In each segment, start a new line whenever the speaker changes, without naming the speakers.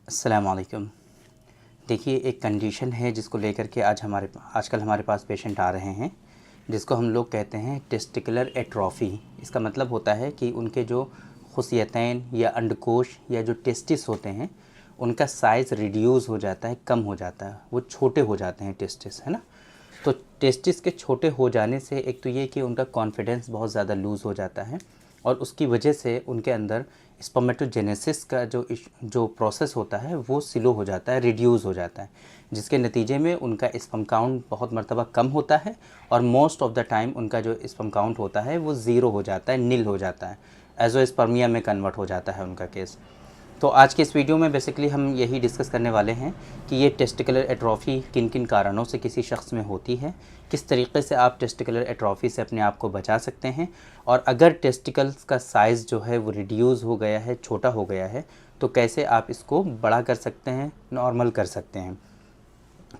अस्सलाम वालेकुम। देखिए, एक कंडीशन है जिसको लेकर के आजकल हमारे पास पेशेंट आ रहे हैं, जिसको हम लोग कहते हैं टेस्टिकुलर एट्रोफी। इसका मतलब होता है कि उनके जो खुसियतैन या अंडकोश या जो टेस्टिस होते हैं, उनका साइज़ रिड्यूस हो जाता है, कम हो जाता है, वो छोटे हो जाते हैं टेस्टिस, है ना। तो टेस्टिस के छोटे हो जाने से एक तो ये कि उनका कॉन्फिडेंस बहुत ज़्यादा लूज़ हो जाता है और उसकी वजह से उनके अंदर स्पर्मेटोजेनेसिस का जो प्रोसेस होता है वो स्लो हो जाता है, रिड्यूस हो जाता है, जिसके नतीजे में उनका स्पर्म काउंट बहुत मर्तबा कम होता है और मोस्ट ऑफ द टाइम उनका जो स्पर्म काउंट होता है वो ज़ीरो हो जाता है, नील हो जाता है, एज़ोस्पर्मिया में कन्वर्ट हो जाता है उनका केस। तो आज के इस वीडियो में बेसिकली हम यही डिस्कस करने वाले हैं कि ये टेस्टिकुलर एट्रोफी किन किन कारणों से किसी शख्स में होती है, किस तरीके से आप टेस्टिकुलर एट्रोफी से अपने आप को बचा सकते हैं, और अगर टेस्टिकल्स का साइज़ जो है वो रिड्यूस हो गया है, छोटा हो गया है, तो कैसे आप इसको बड़ा कर सकते हैं, नॉर्मल कर सकते हैं।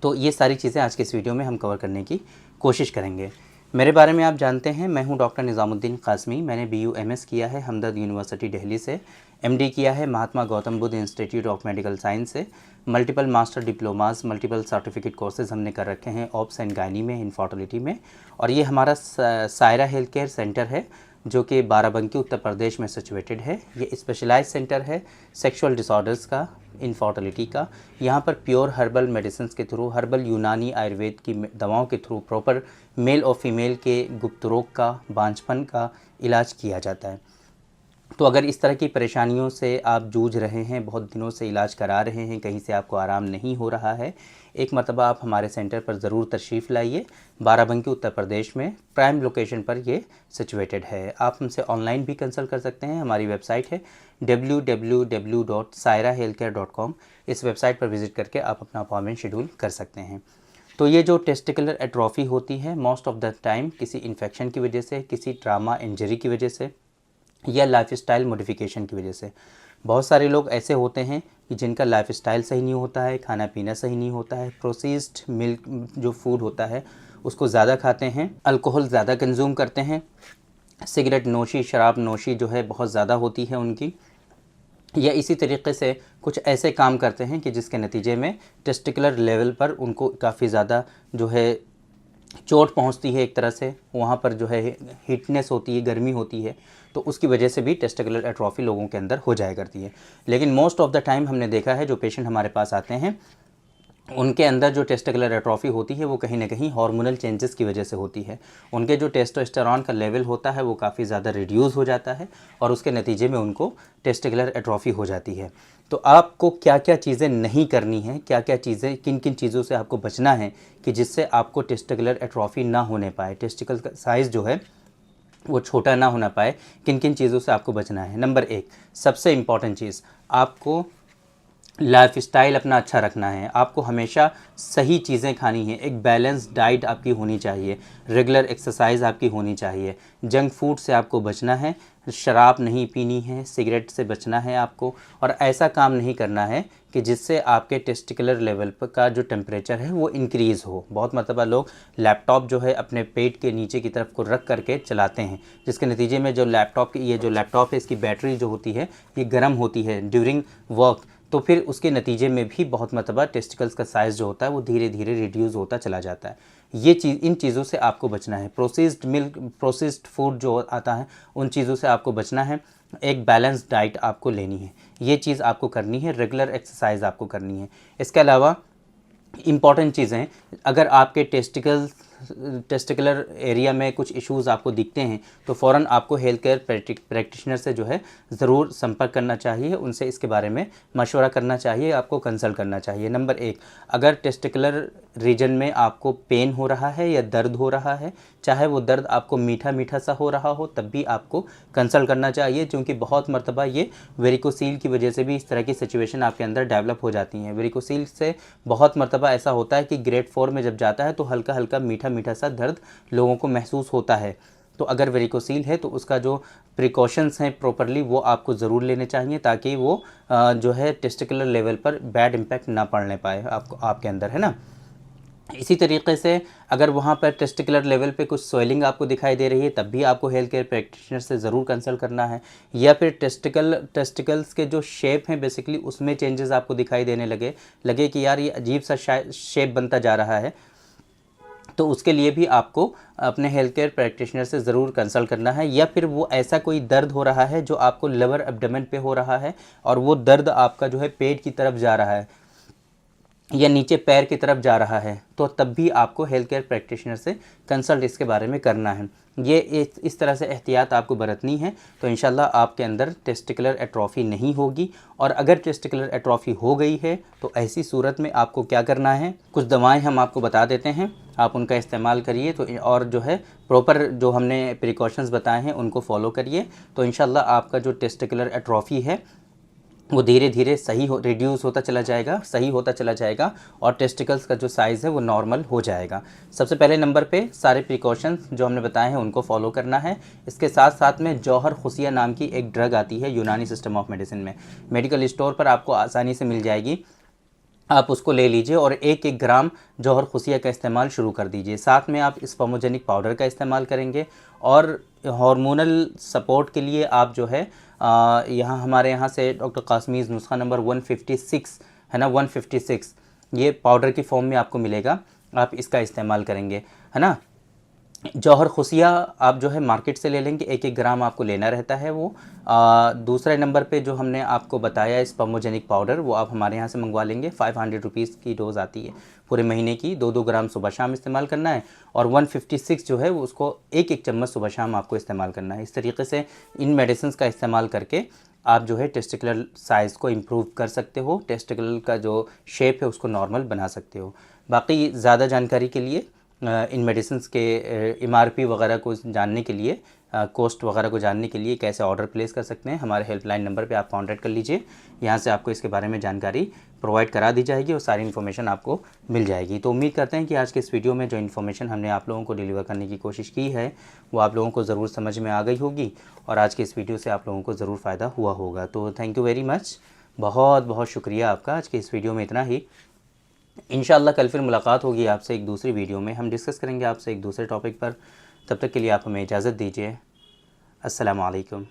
तो ये सारी चीज़ें आज के इस वीडियो में हम कवर करने की कोशिश करेंगे। मेरे बारे में आप जानते हैं, मैं हूं डॉक्टर निज़ामुद्दीन कासमी। मैंने BUMS किया है हमदर्द यूनिवर्सिटी दिल्ली से, MD किया है Mahatma Gautam Buddha institute of medical science से, multiple master diplomas, multiple certificate courses हमने कर रखे हैं ऑब्स एंड गायनी में, इनफर्टिलिटी में। और ये हमारा सायरा हेल्थ केयर सेंटर है जो कि बाराबंकी उत्तर प्रदेश में सिचुएटेड है। ये स्पेशलाइज सेंटर है सेक्सुअल डिसऑर्डर्स का, इनफर्टिलिटी का। यहाँ पर प्योर हर्बल मेडिसिन के थ्रू, हर्बल यूनानी आयुर्वेद की दवाओं के थ्रू प्रॉपर मेल और फीमेल के गुप्त रोग का, बांझपन का इलाज किया जाता है। तो अगर इस तरह की परेशानियों से आप जूझ रहे हैं, बहुत दिनों से इलाज करा रहे हैं, कहीं से आपको आराम नहीं हो रहा है, एक मरतबा आप हमारे सेंटर पर ज़रूर तशरीफ़ लाइए। बाराबंकी उत्तर प्रदेश में प्राइम लोकेशन पर ये सिचुएटेड है। आप हमसे ऑनलाइन भी कंसल्ट कर सकते हैं। हमारी वेबसाइट है www.sairahealthcare.com। इस वेबसाइट पर विज़िट करके आप अपना अपॉइंटमेंट शेड्यूल कर सकते हैं। तो ये जो टेस्टिकुलर एट्रोफी होती है, मोस्ट ऑफ द टाइम किसी इन्फेक्शन की वजह से, किसी ट्रामा इंजरी की वजह से या लाइफस्टाइल मॉडिफिकेशन की वजह से। बहुत सारे लोग ऐसे होते हैं कि जिनका लाइफस्टाइल सही नहीं होता है, खाना पीना सही नहीं होता है, प्रोसेस्ड मिल्क जो फूड होता है उसको ज़्यादा खाते हैं, अल्कोहल ज़्यादा कंज्यूम करते हैं, सिगरेट नोशी, शराब नोशी जो है बहुत ज़्यादा होती है उनकी, या इसी तरीके से कुछ ऐसे काम करते हैं कि जिसके नतीजे में टेस्टिकुलर लेवल पर उनको काफ़ी ज़्यादा जो है चोट पहुंचती है, एक तरह से वहाँ पर जो है हीटनेस होती है, गर्मी होती है, तो उसकी वजह से भी टेस्टिकुलर एट्रोफी लोगों के अंदर हो जाया करती है। लेकिन मोस्ट ऑफ द टाइम हमने देखा है जो पेशेंट हमारे पास आते हैं उनके अंदर जो टेस्टिकुलर एट्रोफी होती है वो कहीं ना कहीं हार्मोनल चेंजेस की वजह से होती है। उनके जो टेस्टोस्टेरॉन का लेवल होता है वो काफ़ी ज़्यादा रिड्यूस हो जाता है और उसके नतीजे में उनको टेस्टिकुलर एट्रोफी हो जाती है। तो आपको क्या क्या चीज़ें नहीं करनी है, क्या क्या चीज़ें, किन किन चीज़ों से आपको बचना है कि जिससे आपको टेस्टिकुलर एट्रोफी ना होने पाए, टेस्टिकल का साइज़ जो है वो छोटा ना होना पाए, किन किन चीज़ों से आपको बचना है। नंबर 1 सबसे इम्पॉर्टेंट चीज़, आपको लाइफस्टाइल अपना अच्छा रखना है। आपको हमेशा सही चीज़ें खानी है, एक बैलेंस डाइट आपकी होनी चाहिए, रेगुलर एक्सरसाइज आपकी होनी चाहिए, जंक फूड से आपको बचना है, शराब नहीं पीनी है, सिगरेट से बचना है आपको, और ऐसा काम नहीं करना है कि जिससे आपके टेस्टिकुलर लेवल पर का जो टेम्परेचर है वो इंक्रीज़ हो। बहुत मतलब लोग लैपटॉप जो है अपने पेट के नीचे की तरफ को रख करके चलाते हैं, जिसके नतीजे में जो लैपटॉप है इसकी बैटरी जो होती है ये गर्म होती है ड्यूरिंग वर्क, तो फिर उसके नतीजे में भी बहुत मरतबा टेस्टिकल्स का साइज़ जो होता है वो धीरे धीरे रिड्यूस होता चला जाता है। इन चीज़ों से आपको बचना है। प्रोसेस्ड मिल्क, प्रोसेस्ड फूड जो आता है उन चीज़ों से आपको बचना है। एक बैलेंस डाइट आपको लेनी है, ये चीज़ आपको करनी है। रेगुलर एक्सरसाइज आपको करनी है। इसके अलावा इम्पॉर्टेंट चीज़ें, अगर आपके टेस्टिकुलर एरिया में कुछ इश्यूज़ आपको दिखते हैं तो फ़ौरन आपको हेल्थ केयर प्रैक्टिशनर से जो है ज़रूर संपर्क करना चाहिए, उनसे इसके बारे में मशवरा करना चाहिए, आपको कंसल्ट करना चाहिए। नंबर 1, अगर टेस्टिकुलर रीजन में आपको पेन हो रहा है या दर्द हो रहा है, चाहे वो दर्द आपको मीठा मीठा सा हो रहा हो, तब भी आपको कंसल्ट करना चाहिए, क्योंकि बहुत मरतबा ये वेरिकोसील की वजह से भी इस तरह की सिचुएशन आपके अंदर डेवलप हो जाती हैं। वेरिकोसील से बहुत मरतबा ऐसा होता है कि ग्रेड 4 में जब जाता है तो हल्का हल्का मीठा मीठा सा दर्द लोगों को महसूस होता है। तो अगर वेरिकोसील है तो उसका जो प्रिकॉशंस हैं प्रॉपरली वो आपको ज़रूर लेने चाहिए, ताकि वो जो है टेस्टिकुलर लेवल पर बैड इम्पैक्ट ना पड़ने पाए आपको, आपके अंदर, है ना। इसी तरीके से अगर वहाँ पर टेस्टिकुलर लेवल पे कुछ सोइलिंग आपको दिखाई दे रही है, तब भी आपको हेल्थ केयर प्रैक्टिशनर से ज़रूर कंसल्ट करना है। या फिर टेस्टिकल्स के जो शेप हैं बेसिकली उसमें चेंजेस आपको दिखाई देने लगे कि यार ये अजीब सा शेप बनता जा रहा है, तो उसके लिए भी आपको अपने हेल्थ केयर प्रैक्टिशनर से ज़रूर कंसल्ट करना है। या फिर वो ऐसा कोई दर्द हो रहा है जो आपको लोअर एब्डोमेन पे हो रहा है और वो दर्द आपका जो है पेट की तरफ जा रहा है या नीचे पैर की तरफ जा रहा है, तो तब भी आपको हेल्थ केयर प्रैक्टिशनर से कंसल्ट इसके बारे में करना है। ये इस तरह से एहतियात आपको बरतनी है, तो इंशाल्लाह आपके अंदर टेस्टिकुलर एट्रोफी नहीं होगी। और अगर टेस्टिकुलर एट्रोफी हो गई है तो ऐसी सूरत में आपको क्या करना है, कुछ दवाएं हम आपको बता देते हैं, आप उनका इस्तेमाल करिए। तो और जो है प्रॉपर जो हमने प्रिकॉशंस बताए हैं उनको फॉलो करिए, तो इंशाल्लाह आपका जो टेस्टिकुलर एट्रोफी है वो धीरे धीरे रिड्यूस होता चला जाएगा, सही होता चला जाएगा और टेस्टिकल्स का जो साइज़ है वो नॉर्मल हो जाएगा। सबसे पहले नंबर पे सारे प्रिकॉशंस जो हमने बताए हैं उनको फॉलो करना है। इसके साथ साथ में जौहर खुसिया नाम की एक ड्रग आती है यूनानी सिस्टम ऑफ मेडिसिन में, मेडिकल स्टोर पर आपको आसानी से मिल जाएगी, आप उसको ले लीजिए और 1-1 ग्राम जौहर खुसिया का इस्तेमाल शुरू कर दीजिए। साथ में आप स्पर्मोजेनिक पाउडर का इस्तेमाल करेंगे और हार्मोनल सपोर्ट के लिए आप जो है यहाँ हमारे यहाँ से डॉक्टर कासमीज़ नुस्खा नंबर 156 है ना, 156 ये पाउडर की फॉर्म में आपको मिलेगा, आप इसका इस्तेमाल करेंगे, है ना। जौहर खुसिया आप जो है मार्केट से ले लेंगे, 1-1 ग्राम आपको लेना रहता है वो। दूसरे नंबर पे जो हमने आपको बताया स्पर्मोजेनिक पाउडर, वो आप हमारे यहाँ से मंगवा लेंगे, 500 रुपीज़ की डोज़ आती है पूरे महीने की, 2-2 ग्राम सुबह शाम इस्तेमाल करना है। और 156 जो है वो उसको 1-1 चम्मच सुबह शाम आपको इस्तेमाल करना है। इस तरीके से इन मेडिसिन का इस्तेमाल करके आप जो है टेस्टिकुलर साइज़ को इम्प्रूव कर सकते हो, टेस्टिकुलर का जो शेप है उसको नॉर्मल बना सकते हो। बाकी ज़्यादा जानकारी के लिए इन मेडिसिन्स के MRP वगैरह को जानने के लिए, कॉस्ट वगैरह को जानने के लिए कैसे ऑर्डर प्लेस कर सकते हैं, हमारे हेल्पलाइन नंबर पे आप कांटेक्ट कर लीजिए। यहाँ से आपको इसके बारे में जानकारी प्रोवाइड करा दी जाएगी और सारी इन्फॉर्मेशन आपको मिल जाएगी। तो उम्मीद करते हैं कि आज के इस वीडियो में जो इन्फॉर्मेशन हमने आप लोगों को डिलीवर करने की कोशिश की है वो आप लोगों को ज़रूर समझ में आ गई होगी और आज के इस वीडियो से आप लोगों को ज़रूर फ़ायदा हुआ होगा। तो थैंक यू वेरी मच, बहुत बहुत शुक्रिया आपका। आज के इस वीडियो में इतना ही। इंशाअल्लाह कल फिर मुलाकात होगी आपसे एक दूसरी वीडियो में, हम डिस्कस करेंगे आपसे एक दूसरे टॉपिक पर। तब तक के लिए आप हमें इजाज़त दीजिए। अस्सलामु अलैकुम।